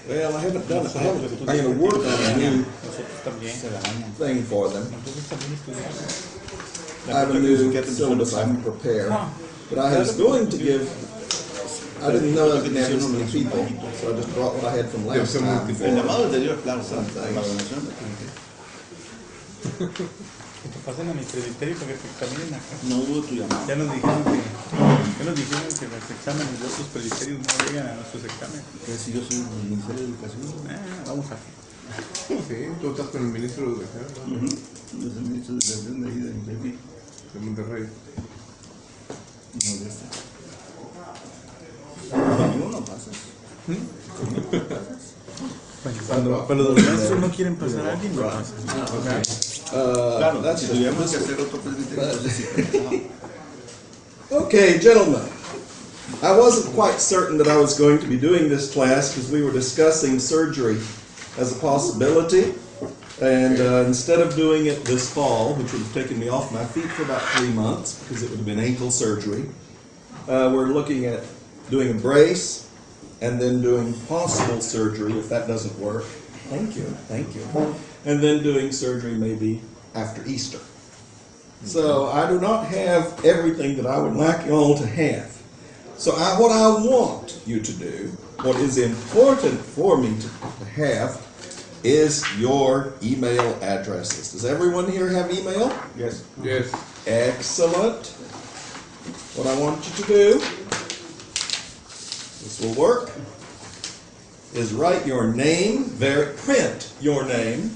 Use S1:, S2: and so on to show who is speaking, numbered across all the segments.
S1: Well, I haven't done it. I'm going to work on a new thing for them. I have a new syllabus I can prepare. But I was going to give, I didn't know I could have this many people, so I just brought what I had from last time.
S2: Pasen a mi presbiterio para que caminen acá.
S3: No hubo tu llamada.
S2: Ya nos dijeron que los exámenes de otros presbiterios no llegan a nuestros exámenes.
S3: Pero si yo soy el Ministerio de Educación.
S2: Vamos a
S4: Sí, tú estás con el ministro de Educación, ¿no?
S3: Yo soy el ministro de Educación de ahí
S4: De Monterrey.
S3: No, ya está. Conmigo no pasas. Conmigo no pasas.
S2: Pero los maestros no quieren pasar a alguien, no pasa.
S3: Claro, si tuviéramos que hacer otro presbiterio, entonces sí.
S1: Okay, gentlemen. I wasn't quite certain that I was going to be doing this class because we were discussing surgery as a possibility. And instead of doing it this fall, which would have taken me off my feet for about 3 months because it would have been ankle surgery, we're looking at doing a brace and then doing possible surgery if that doesn't work. Thank you. And then doing surgery maybe after Easter. So I do not have everything that I would like you all to have. So what I want you to do, what is important for me to have, is your email addresses. Does everyone here have email?
S3: Yes.
S4: Yes.
S1: Excellent. What I want you to do, this will work, is write your name, print your name,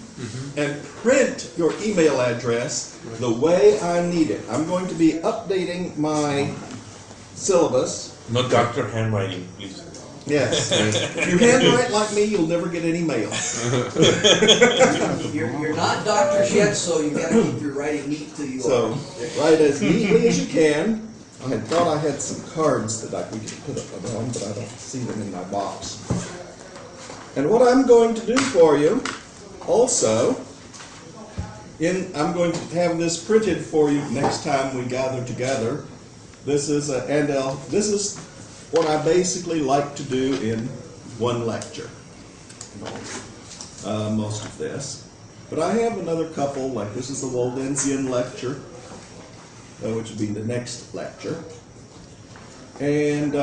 S1: and print your email address the way I need it. I'm going to be updating my syllabus.
S5: No doctor handwriting, please.
S1: Yes. If you handwrite like me, you'll never get any mail.
S6: You're not doctors yet, so you got to keep your writing neat till you
S1: So
S6: are.
S1: write as neatly as you can. I had thought I had some cards that we could put up around, but I don't see them in my box. And what I'm going to do for you, also, I'm going to have this printed for you next time we gather together. This is what I basically like to do in one lecture. Most of this. But I have another couple, like this is the Waldensian lecture, which would be the next lecture. And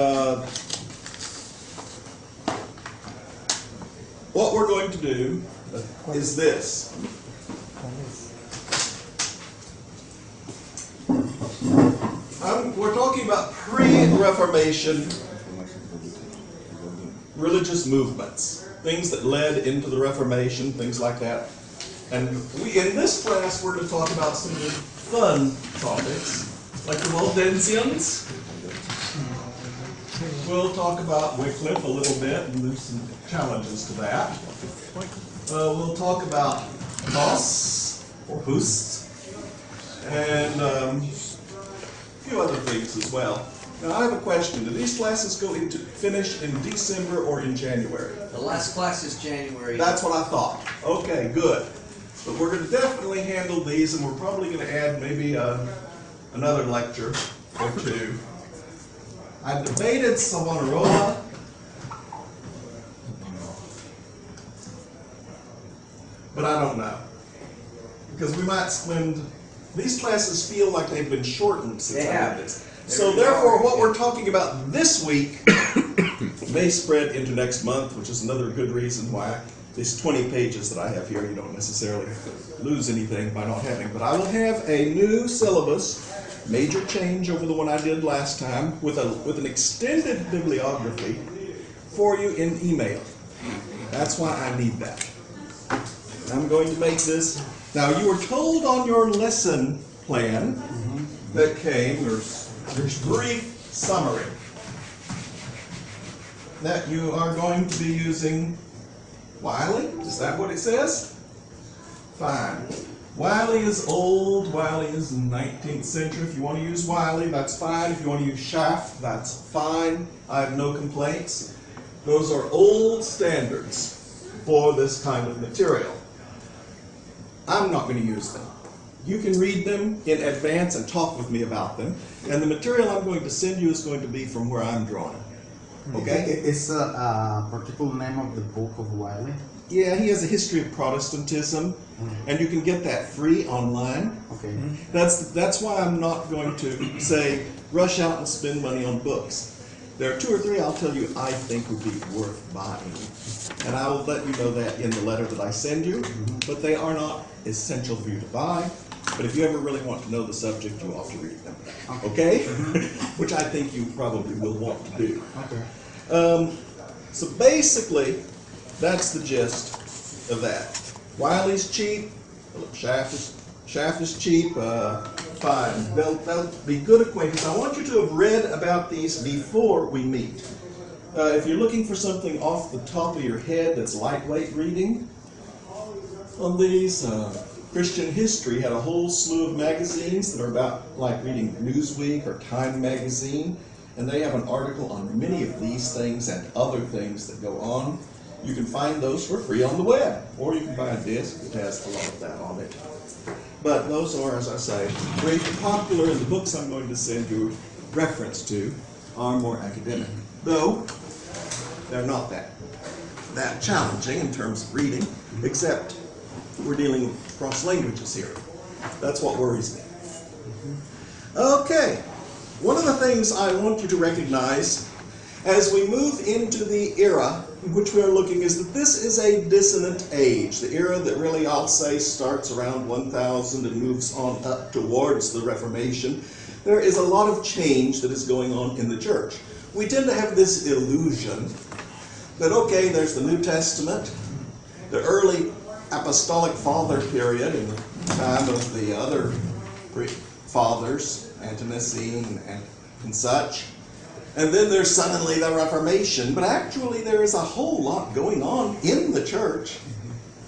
S1: what we're going to do is this. We're talking about pre-Reformation religious movements, things that led into the Reformation, things like that. And in this class, we're going to talk about some fun topics, like the Waldensians. We'll talk about Wycliffe a little bit, and there's some challenges to that. We'll talk about Huss, or Hus, and a few other things as well. Now, I have a question. Do these classes finish in December or in January?
S6: The last class is January.
S1: That's what I thought. Okay, good. But we're going to definitely handle these, and we're probably going to add maybe another lecture or two. I debated Savonarola. But I don't know. Because we might spend, these classes feel like they've been shortened since I did this. So therefore, what we're talking about this week may spread into next month, which is another good reason why these 20 pages that I have here, you don't necessarily lose anything by not having. But I will have a new syllabus, major change over the one I did last time, with an extended bibliography for you in email. That's why I need that. I'm going to make this. Now, you were told on your lesson plan that came, there's brief summary, that you are going to be using Wiley. Is that what it says? Fine. Wiley is old. Wiley is 19th century. If you want to use Wiley, that's fine. If you want to use Schaff, that's fine. I have no complaints. Those are old standards for this kind of material. I'm not going to use them. You can read them in advance and talk with me about them. And the material I'm going to send you is going to be from where I'm drawing. Okay?
S7: Is a particular name of the book of Wiley?
S1: Yeah, he has a history of Protestantism, and you can get that free online.
S7: Okay.
S1: That's why I'm not going to say rush out and spend money on books. There are 2 or 3 I'll tell you I think would be worth buying, and I will let you know that in the letter that I send you. But they are not essential for you to buy. But if you ever really want to know the subject, you ought to read them. Okay? Which I think you probably will want to do.
S7: Okay.
S1: So basically, that's the gist of that. Wiley's cheap. Shaft is cheap. Fine. They'll be good acquaintance. I want you to have read about these before we meet. If you're looking for something off the top of your head that's lightweight reading, on these, Christian History had a whole slew of magazines that are about like reading Newsweek or Time magazine, and they have an article on many of these things and other things that go on. You can find those for free on the web, or you can buy a disc that has a lot of that on it. But those are, as I say, great and popular, and the books I'm going to send you reference to are more academic. Though, they're not that challenging in terms of reading, except we're dealing with cross languages here. That's what worries me. Okay, one of the things I want you to recognize as we move into the era in which we are looking is that this is a dissonant age. The era that really, I'll say, starts around 1000 and moves on up towards the Reformation. There is a lot of change that is going on in the church. We tend to have this illusion that, okay, there's the New Testament, the early apostolic father period in the time of the other fathers, Antonicene and such. And then there's suddenly the Reformation, but actually there is a whole lot going on in the church,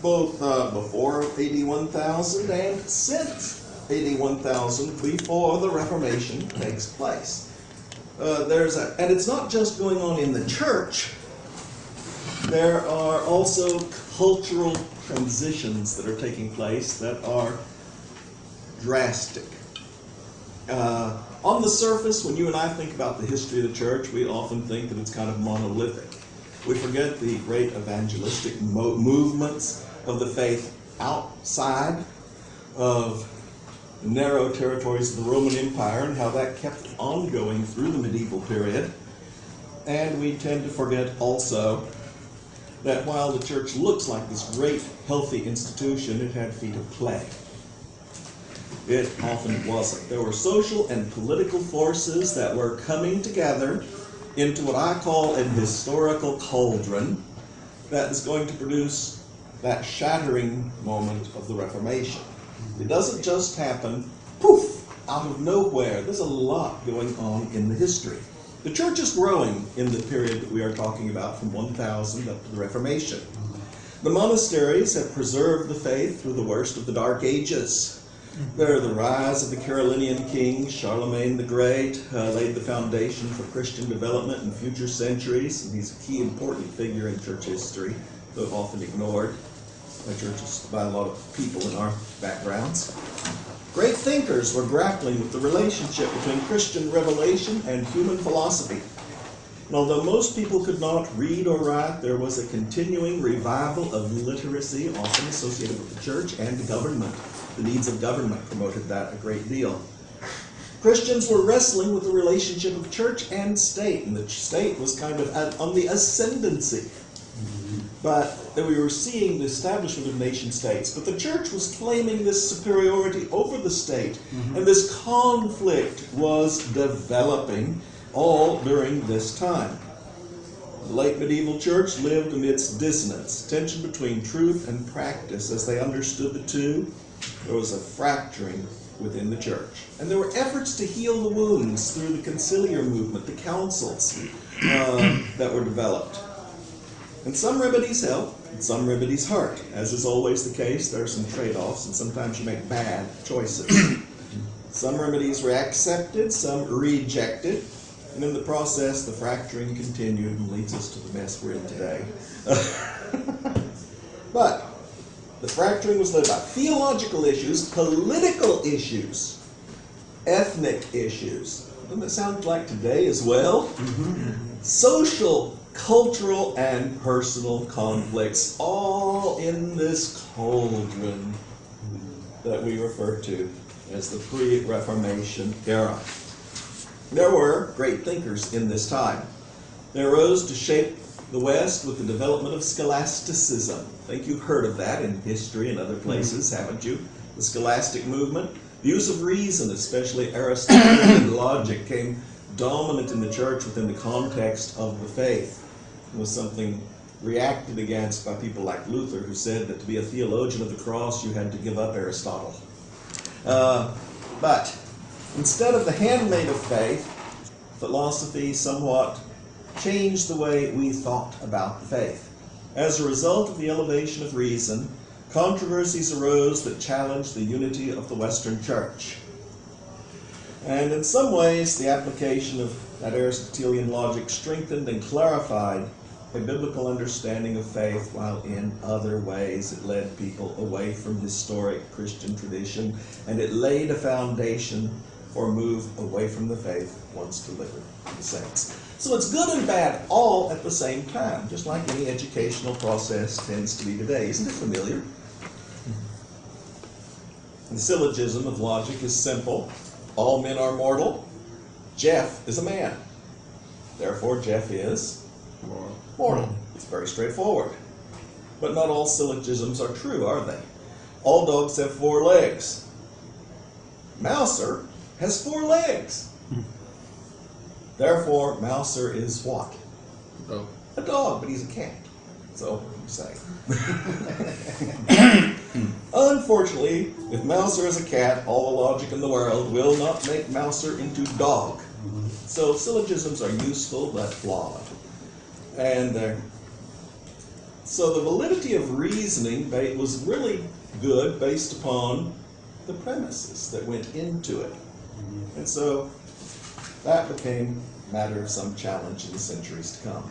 S1: both before AD 1000 and since AD 1000, before the Reformation takes place. And it's not just going on in the church. There are also cultural transitions that are taking place that are drastic. On the surface, when you and I think about the history of the church, we often think that it's kind of monolithic. We forget the great evangelistic movements of the faith outside of the narrow territories of the Roman Empire and how that kept on going through the medieval period. And we tend to forget also that while the church looks like this great, healthy institution, it had feet of clay. It often wasn't. There were social and political forces that were coming together into what I call an historical cauldron that is going to produce that shattering moment of the Reformation. It doesn't just happen, poof, out of nowhere. There's a lot going on in the history. The church is growing in the period that we are talking about from 1000 up to the Reformation. The monasteries have preserved the faith through the worst of the Dark Ages. There, the rise of the Carolinian kings, Charlemagne the Great, laid the foundation for Christian development in future centuries, and he's a key important figure in church history, though often ignored by churches, by a lot of people in our backgrounds. Great thinkers were grappling with the relationship between Christian revelation and human philosophy. And although most people could not read or write, there was a continuing revival of literacy, often associated with the church and government. The needs of government promoted that a great deal. Christians were wrestling with the relationship of church and state, and the state was kind of on the ascendancy. But we were seeing the establishment of nation states, but the church was claiming this superiority over the state, and this conflict was developing all during this time. The late medieval church lived amidst dissonance, tension between truth and practice. As they understood the two, there was a fracturing within the church. And there were efforts to heal the wounds through the conciliar movement, the councils that were developed. And some remedies help, and some remedies hurt. As is always the case, there are some trade-offs, and sometimes you make bad choices. Some remedies were accepted, some rejected, and in the process, the fracturing continued and leads us to the mess we're in today. But The fracturing was led by theological issues, political issues, ethnic issues. Doesn't that sound like today as well? Social, cultural, and personal conflicts, all in this cauldron that we refer to as the pre-Reformation era. There were great thinkers in this time. They arose to shape the West with the development of scholasticism. I think you've heard of that in history and other places, haven't you? The scholastic movement. The use of reason, especially Aristotelian logic, came dominant in the church within the context of the faith. It was something reacted against by people like Luther, who said that to be a theologian of the cross, you had to give up Aristotle. But instead of the handmaid of faith, philosophy somewhat changed the way we thought about the faith. As a result of the elevation of reason, controversies arose that challenged the unity of the Western Church. And in some ways, the application of that Aristotelian logic strengthened and clarified a biblical understanding of faith, while in other ways it led people away from historic Christian tradition, and it laid a foundation for a move away from the faith once delivered to the saints. So it's good and bad all at the same time, just like any educational process tends to be today. Isn't it familiar? The syllogism of logic is simple. All men are mortal. Jeff is a man. Therefore, Jeff is mortal. It's very straightforward. But not all syllogisms are true, are they? All dogs have 4 legs. Mouser has 4 legs. Therefore, Mouser is what?
S4: Oh.
S1: A dog, but he's a cat. So, you say. Unfortunately, if Mouser is a cat, all the logic in the world will not make Mouser into dog. So syllogisms are useful but flawed. And so the validity of reasoning was really good based upon the premises that went into it. And so that became a matter of some challenge in the centuries to come.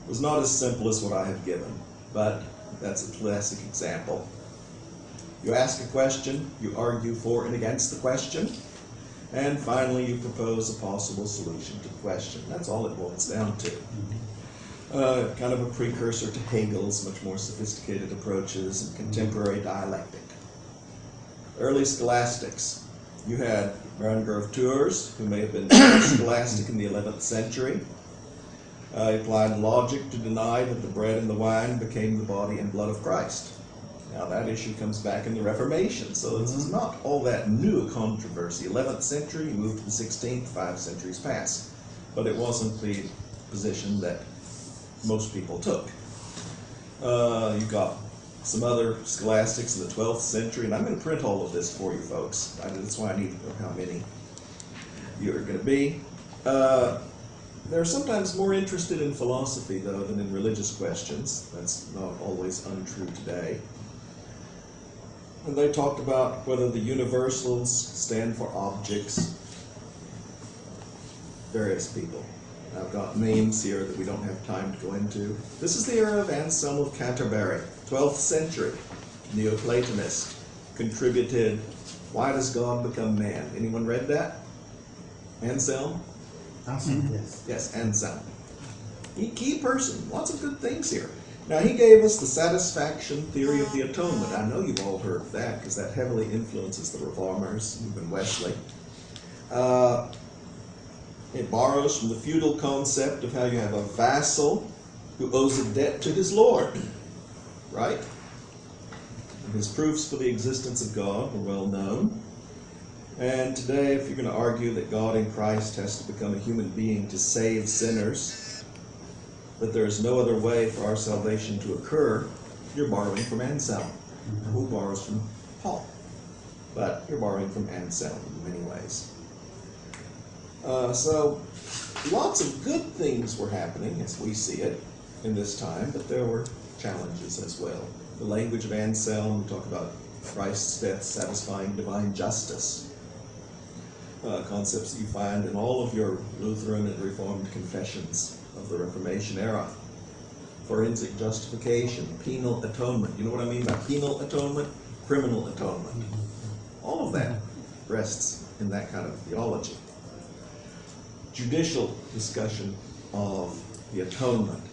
S1: It was not as simple as what I have given, but that's a classic example. You ask a question, you argue for and against the question, and finally you propose a possible solution to the question. That's all it boils down to. Kind of a precursor to Hegel's much more sophisticated approaches and contemporary dialectic. Early scholastics. You had Berengar of Tours, who may have been scholastic in the 11th century. He applied logic to deny that the bread and the wine became the body and blood of Christ. Now that issue comes back in the Reformation, so this is not all that new a controversy. 11th century, you move to the 16th, 5 centuries pass. But it wasn't the position that most people took. You got some other scholastics in the 12th century, and I'm going to print all of this for you folks. That's why I need to know how many you're going to be. They're sometimes more interested in philosophy, though, than in religious questions. That's not always untrue today. And they talked about whether the universals stand for objects. Various people. I've got names here that we don't have time to go into. This is the era of Anselm of Canterbury, 12th century, Neoplatonist, contributed Why Does God Become Man? Anyone read that? Anselm?
S7: Yes.
S1: Yes, Anselm. Key person, lots of good things here. Now he gave us the satisfaction theory of the atonement. I know you've all heard of that because that heavily influences the Reformers, even Wesley. It borrows from the feudal concept of how you have a vassal who owes a debt to his lord, right? And his proofs for the existence of God were well known. And today, if you're going to argue that God in Christ has to become a human being to save sinners, that there is no other way for our salvation to occur, you're borrowing from Anselm, who borrows from Paul. But you're borrowing from Anselm in many ways. So lots of good things were happening as we see it in this time, but there were challenges as well. The language of Anselm, we talk about Christ's death satisfying divine justice. Concepts that you find in all of your Lutheran and Reformed confessions of the Reformation era. forensic justification, penal atonement. You know what I mean by penal atonement? Criminal atonement. All of that rests in that kind of theology. Judicial discussion of the atonement.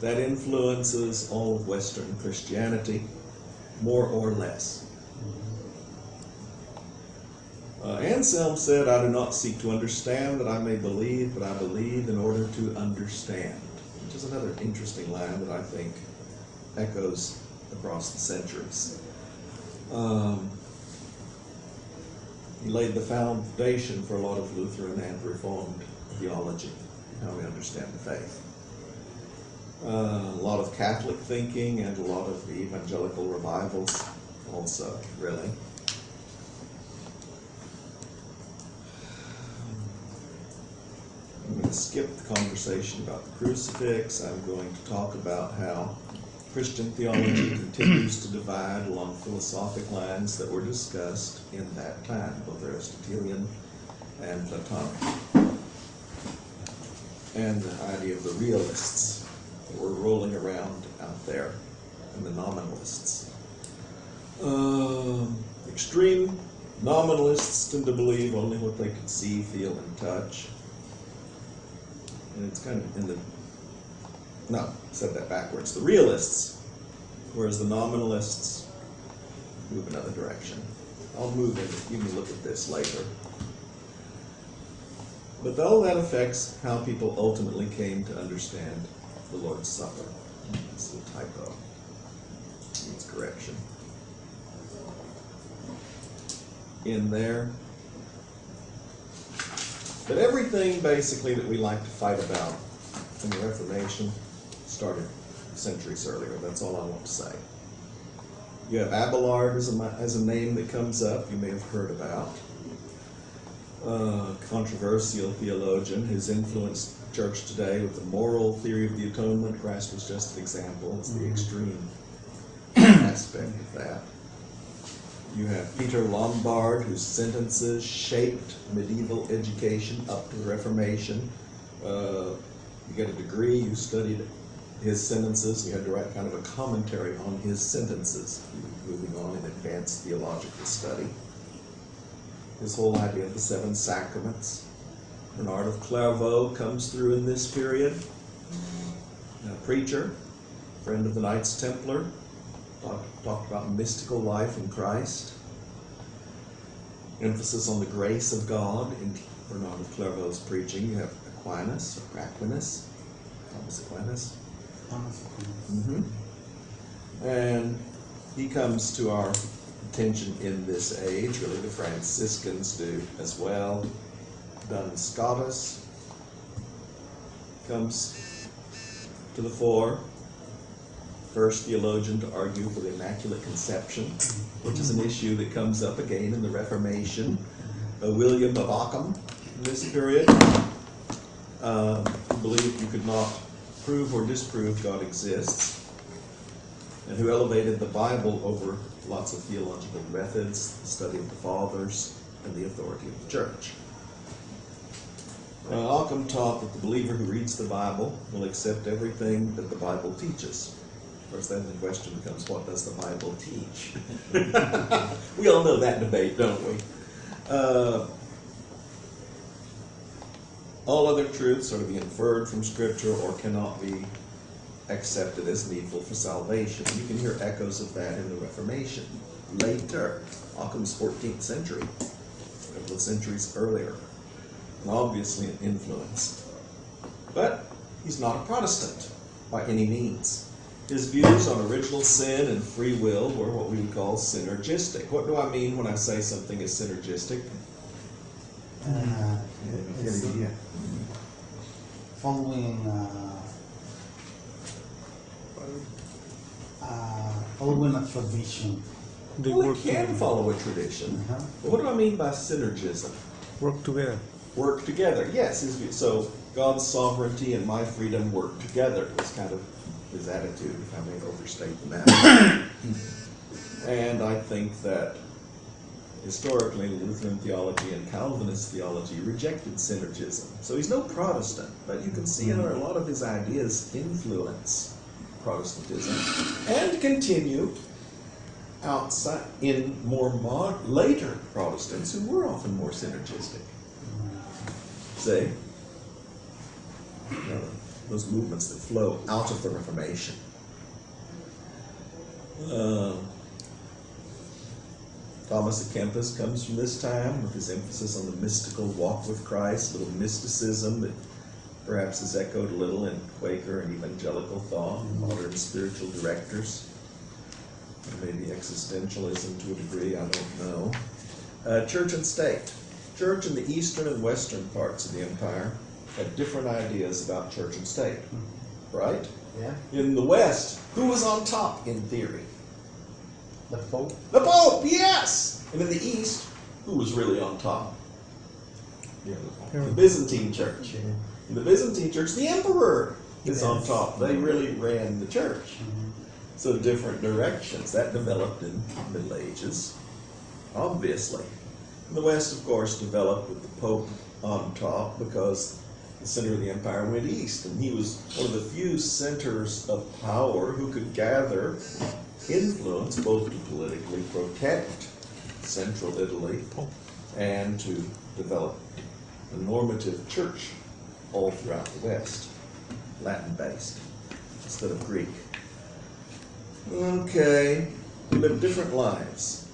S1: That influences all of Western Christianity, more or less. Anselm said, I do not seek to understand that I may believe, but I believe in order to understand, which is another interesting line that I think echoes across the centuries. He laid the foundation for a lot of Lutheran and Reformed theology, how we understand the faith. A lot of Catholic thinking and a lot of the evangelical revivals also, really. I'm going to skip the conversation about the crucifix. I'm going to talk about how Christian theology continues to divide along philosophic lines that were discussed in that time, both Aristotelian and Platonic. And the idea of the realists that were rolling around out there, and the nominalists. Extreme nominalists tend to believe only what they can see, feel, and touch. And it's kind of in the, no, I said that backwards. The realists, whereas the nominalists move another direction. I'll move in, you can look at this later. But all that affects how people ultimately came to understand the Lord's Supper. This is a typo. Needs correction. In there. But everything basically that we like to fight about in the Reformation started centuries earlier. That's all I want to say. You have Abelard as a name that comes up, you may have heard about. Controversial theologian who's influenced the church today with the moral theory of the atonement. Christ was just an example. It's the extreme aspect of that. You have Peter Lombard, whose sentences shaped medieval education up to the Reformation. You get a degree, you studied his sentences, you had to write kind of a commentary on his sentences, moving on in advanced theological study. His whole idea of the 7 sacraments. Bernard of Clairvaux comes through in this period. A preacher, friend of the Knights Templar, talked about mystical life in Christ. Emphasis on the grace of God in Bernard of Clairvaux's preaching. You have Aquinas, or Aquinas, Thomas Aquinas. And he comes to our attention in this age. Really, the Franciscans do as well. Duns Scotus comes to the fore. First theologian to argue for the Immaculate Conception, which is an issue that comes up again in the Reformation. William of Ockham, in this period, who believed you could not prove or disprove God exists, and who elevated the Bible over lots of theological methods, the study of the Fathers, and the authority of the Church. Ockham taught that the believer who reads the Bible will accept everything that the Bible teaches. Of course, then the question becomes, what does the Bible teach? We all know that debate, don't we? All other truths are to be inferred from Scripture or cannot be accepted as needful for salvation. You can hear echoes of that in the Reformation. Later, Occam's 14th century, a couple of centuries earlier, and obviously an influence. But he's not a Protestant by any means. His views on original sin and free will were what we would call synergistic. What do I mean when I say something is synergistic?
S7: Following a tradition.
S1: Well, it can follow a tradition. But what do I mean by synergism?
S2: Work together.
S1: Work together, yes. So God's sovereignty and my freedom work together was kind of his attitude, if I may overstate the matter. And I think that historically Lutheran theology and Calvinist theology rejected synergism. So he's no Protestant, but you can see in a lot of his ideas influence Protestantism and continue outside in more later Protestants who were often more synergistic. See? Those movements that flow out of the Reformation. Thomas à Kempis comes from this time with his emphasis on the mystical walk with Christ, a little mysticism that perhaps is echoed a little in Quaker and evangelical thought, modern spiritual directors. Maybe existentialism to a degree, I don't know. Church and state. Church in the eastern and western parts of the empire had different ideas about church and state, right?
S7: Yeah.
S1: In the west, who was on top in theory?
S7: The Pope.
S1: The Pope, yes! And in the east, who was really on top? The Byzantine church. In the Byzantine church, the emperor is on top. They really ran the church. So different directions. That developed in the Middle Ages, obviously. And the West, of course, developed with the Pope on top because the center of the empire went east, and he was one of the few centers of power who could gather influence both to politically protect central Italy and to develop a normative church all throughout the West, Latin-based instead of Greek. Okay, we lived different lives.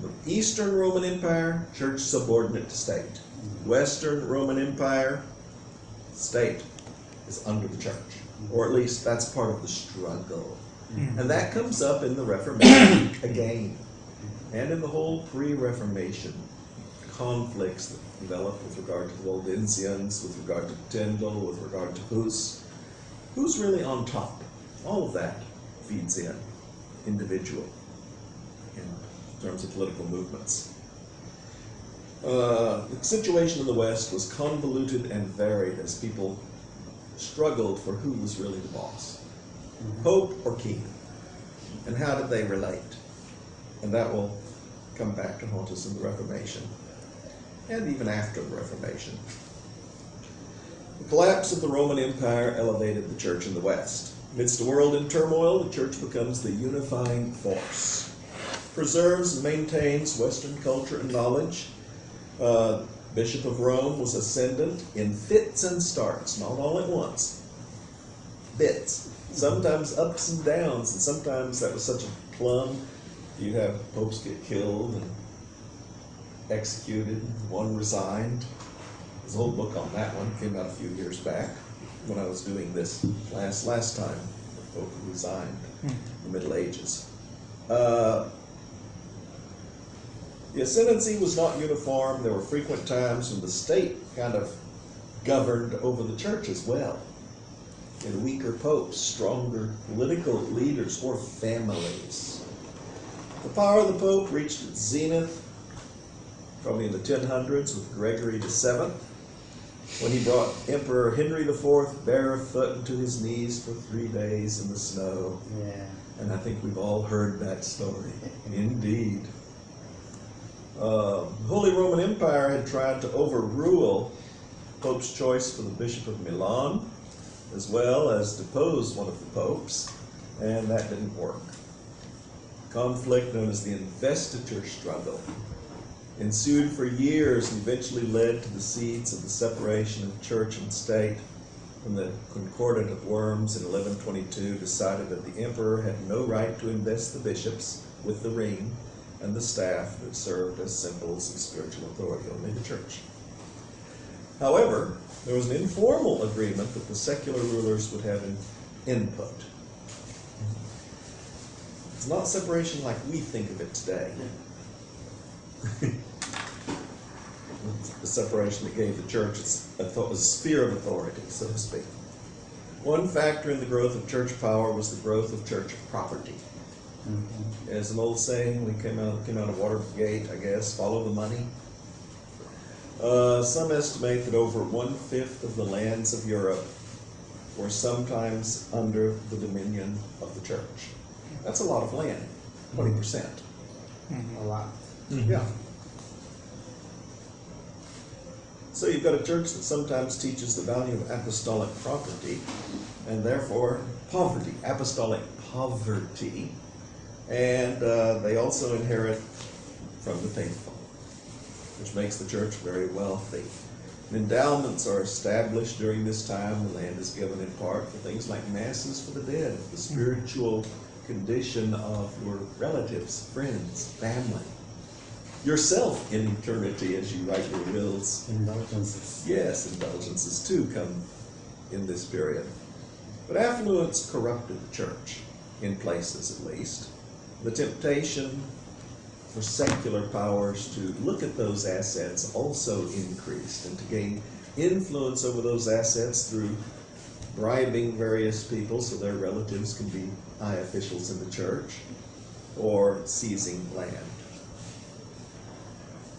S1: The Eastern Roman Empire, church subordinate to state. Western Roman Empire, state is under the church, or at least that's part of the struggle. And that comes up in the Reformation again, and in the whole pre-Reformation conflicts that developed with regard to the Waldensians, with regard to Tyndale, with regard to Hus. Who's really on top? All of that feeds in individual in terms of political movements. The situation in the West was convoluted and varied as people struggled for who was really the boss, Pope or king, and how did they relate? And that will come back to haunt us in the Reformation, and even after the Reformation. The collapse of the Roman Empire elevated the church in the West. Amidst a world in turmoil, the church becomes the unifying force, preserves and maintains Western culture and knowledge. Bishop of Rome was ascendant in fits and starts, not all at once. Bits. Sometimes ups and downs, and sometimes that was such a plumb. You have popes get killed and executed, one resigned. There's a whole book on that one, came out a few years back when I was doing this last time. The Pope resigned in the Middle Ages. The ascendancy was not uniform. There were frequent times when the state kind of governed over the church as well. And weaker popes, stronger political leaders or families. The power of the Pope reached its zenith probably in the 1000s with Gregory VII, when he brought Emperor Henry IV barefoot into his knees for 3 days in the snow.
S7: Yeah.
S1: And I think we've all heard that story. Indeed. The Holy Roman Empire had tried to overrule Pope's choice for the Bishop of Milan, as well as depose one of the popes, and that didn't work. Conflict known as the investiture struggle ensued for years and eventually led to the seeds of the separation of church and state when the Concordat of Worms in 1122 decided that the emperor had no right to invest the bishops with the ring and the staff that served as symbols of spiritual authority, only the church. However, there was an informal agreement that the secular rulers would have an input. It's not separation like we think of it today. The separation that gave the church a sphere of authority, so to speak. One factor in the growth of church power was the growth of church property. As an old saying, we came out of Watergate, I guess, follow the money. Some estimate that over 1/5 of the lands of Europe were sometimes under the dominion of the church. That's a lot of land, 20%.
S7: A lot.
S1: Yeah. So you've got a church that sometimes teaches the value of apostolic property, and therefore poverty, apostolic poverty, and they also inherit from the faithful, which makes the church very wealthy. Endowments are established during this time. The land is given in part for things like masses for the dead, the spiritual condition of your relatives, friends, family, yourself in eternity as you write your wills.
S7: Indulgences.
S1: Yes, indulgences too come in this period. But affluence corrupted the church, in places at least. The temptation for secular powers to look at those assets also increased, and to gain influence over those assets through bribing various people so their relatives can be high officials in the church, or seizing land.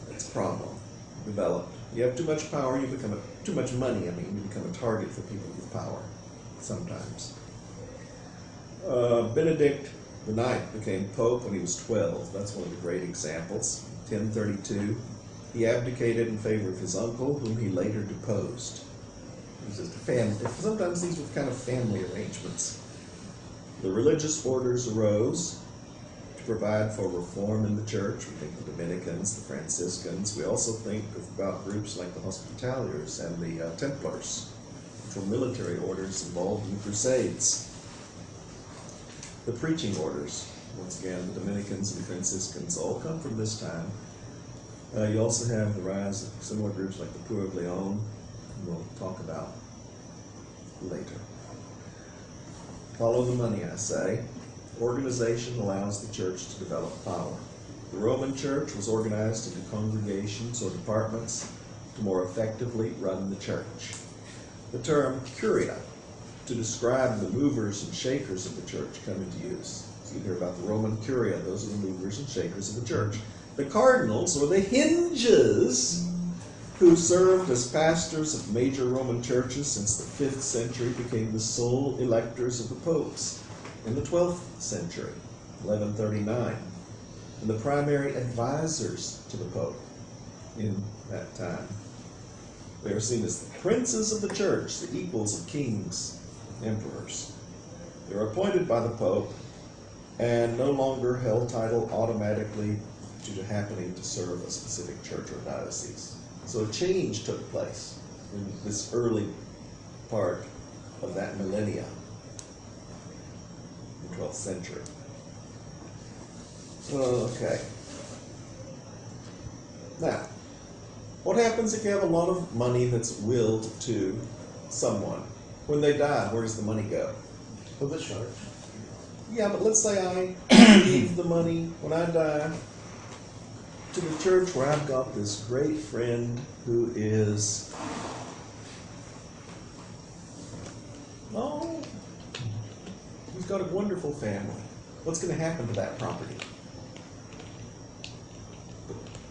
S1: That's a problem developed. You have too much power, you become too much money, you become a target for people with power sometimes. Benedict the Ninth became Pope when he was 12. That's one of the great examples. 1032, he abdicated in favor of his uncle, whom he later deposed. It was just a family. Sometimes these were kind of family arrangements. The religious orders arose to provide for reform in the church. We think of the Dominicans, the Franciscans. We also think about groups like the Hospitaliers and the Templars, which were military orders involved in the Crusades. The preaching orders, once again, the Dominicans and the Franciscans, all come from this time. You also have the rise of similar groups like the Poor of Leon, we'll talk about later. Follow the money, I say. Organization allows the church to develop power. The Roman Church was organized into congregations or departments to more effectively run the church. The term curia, to describe the movers and shakers of the church, come into use. So you hear about the Roman curia, those are the movers and shakers of the church. The cardinals, or the hinges, who served as pastors of major Roman churches since the 5th century, became the sole electors of the popes in the 12th century, 1139, and the primary advisors to the pope in that time. They are seen as the princes of the church, the equals of kings, emperors. They are appointed by the pope and no longer held title automatically due to happening to serve a specific church or diocese. So a change took place in this early part of that millennia, the 12th century. Okay. Now, what happens if you have a lot of money that's willed to someone? When they die, where does the money go?
S4: For the church.
S1: Yeah, but let's say I leave the money when I die to the church where I've got this great friend who is, he's got a wonderful family. What's going to happen to that property?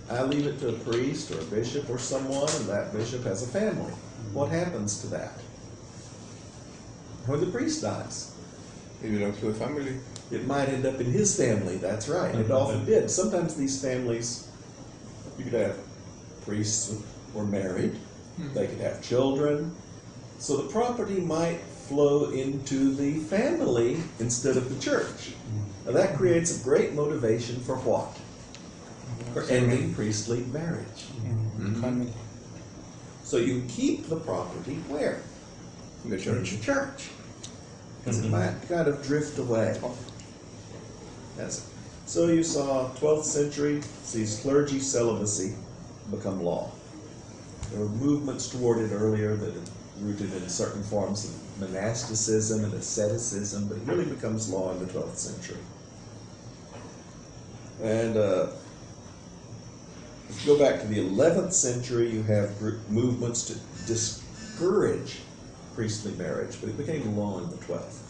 S1: I leave it to a priest or a bishop or someone, and that bishop has a family. What happens to that? When the priest dies,
S4: It belongs to the family.
S1: it might end up in his family. That's right. It often did. Sometimes these families, you could have priests who were married. They could have children. So the property might flow into the family instead of the church. Now that creates a great motivation for what? For ending priestly marriage.
S2: Family.
S1: So you keep the property where?
S4: In the church.
S1: In the church. Because it might kind of drift away. Yes. So you saw 12th century sees clergy celibacy become law. There were movements toward it earlier that are rooted in certain forms of monasticism and asceticism, but it really becomes law in the 12th century. And if you go back to the 11th century, you have movements to discourage priestly marriage, but it became law in the 12th.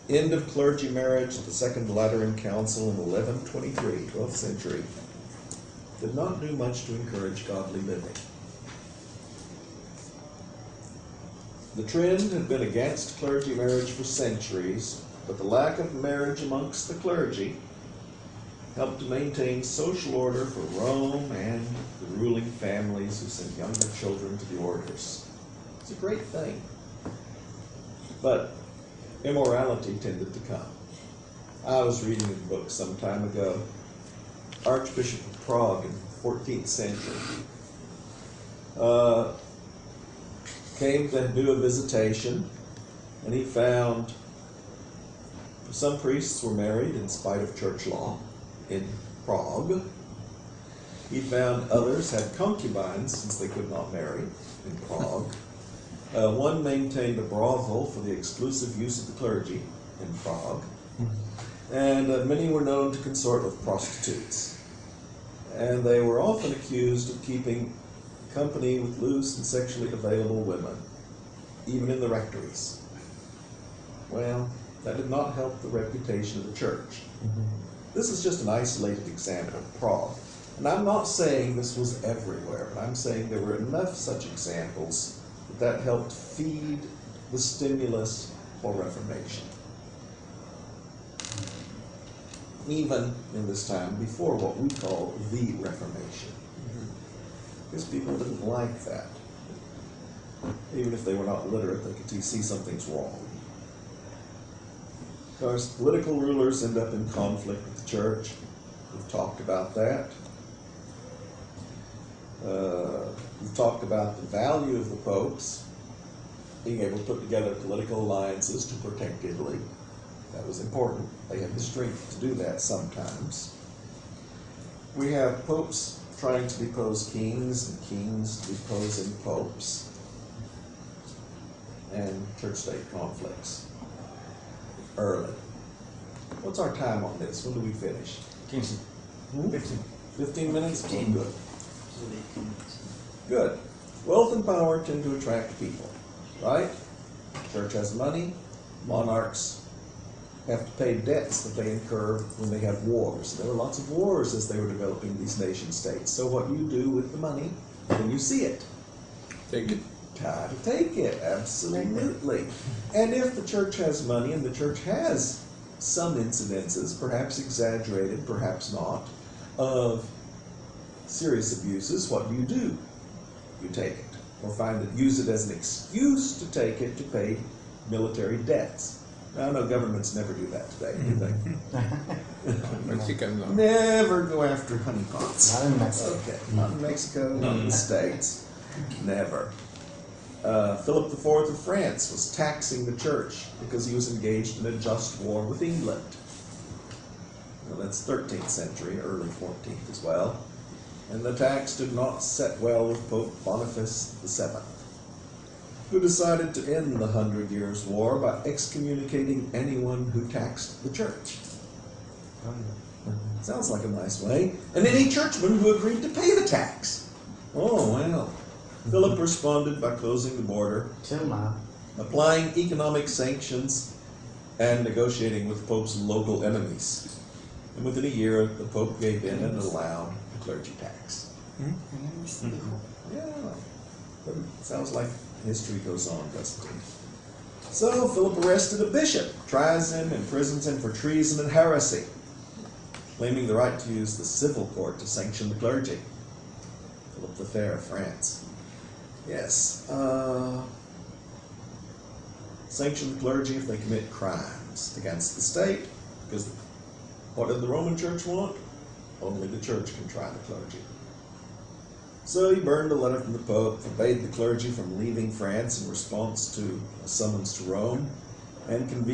S1: End of clergy marriage at the Second Lateran Council in 1123, 12th century, did not do much to encourage godly living. The trend had been against clergy marriage for centuries, but the lack of marriage amongst the clergy helped to maintain social order for Rome and the ruling families who sent younger children to the orders. It's a great thing. But immorality tended to come. I was reading a book some time ago, Archbishop of Prague in the 14th century. Came to do a visitation, and he found some priests were married in spite of church law in Prague. He found others had concubines since they could not marry in Prague. One maintained a brothel for the exclusive use of the clergy in Prague. And many were known to consort with prostitutes. And they were often accused of keeping company with loose and sexually available women, even in the rectories. Well, that did not help the reputation of the church. This is just an isolated example of Prague. And I'm not saying this was everywhere, but I'm saying there were enough such examples that helped feed the stimulus for Reformation. Even in this time before what we call the Reformation. Because people didn't like that. Even if they were not literate, they could see something's wrong. Of course, political rulers end up in conflict with the church. We've talked about that. We've talked about the value of the popes being able to put together political alliances to protect Italy. That was important. They had the strength to do that sometimes. We have popes trying to depose kings and kings deposing popes, and church-state conflicts early. What's our time on this? When do we finish? 15 minutes?
S6: 15.
S1: Good. Good. Wealth and power tend to attract people, right? Church has money. Monarchs have to pay debts that they incur when they have wars. There were lots of wars as they were developing these nation states. So what you do with the money when you see it?
S4: Take it.
S1: Try to take it, absolutely. And if the church has money, and the church has some incidences, perhaps exaggerated, perhaps not, of serious abuses, what do? You take it. Or use it as an excuse to take it to pay military debts. Now, I know governments never do that today, do they?
S4: Mexicans don't.
S1: Never go after honeypots.
S7: Not in Mexico.
S1: Okay, not in Mexico, not in the States. Never. Philip IV of France was taxing the church because he was engaged in a just war with England. Well, that's 13th century, early 14th as well. And the tax did not set well with Pope Boniface VII, who decided to end the 100 Years' War by excommunicating anyone who taxed the church. Sounds like a nice way. And any churchman who agreed to pay the tax. Oh, well. Philip responded by closing the border,
S7: Till now.
S1: applying economic sanctions, and negotiating with the Pope's local enemies. And within a year, the Pope gave in and allowed the clergy tax. Yeah. But it sounds like history goes on, doesn't it? So Philip arrested a bishop, tries him, imprisons him for treason and heresy, claiming the right to use the civil court to sanction the clergy. Philip the Fair of France. Yes. Sanction the clergy if they commit crimes against the state, because what did the Roman Church want? Only the church can try the clergy. So he burned a letter from the Pope, forbade the clergy from leaving France in response to a summons to Rome, and convened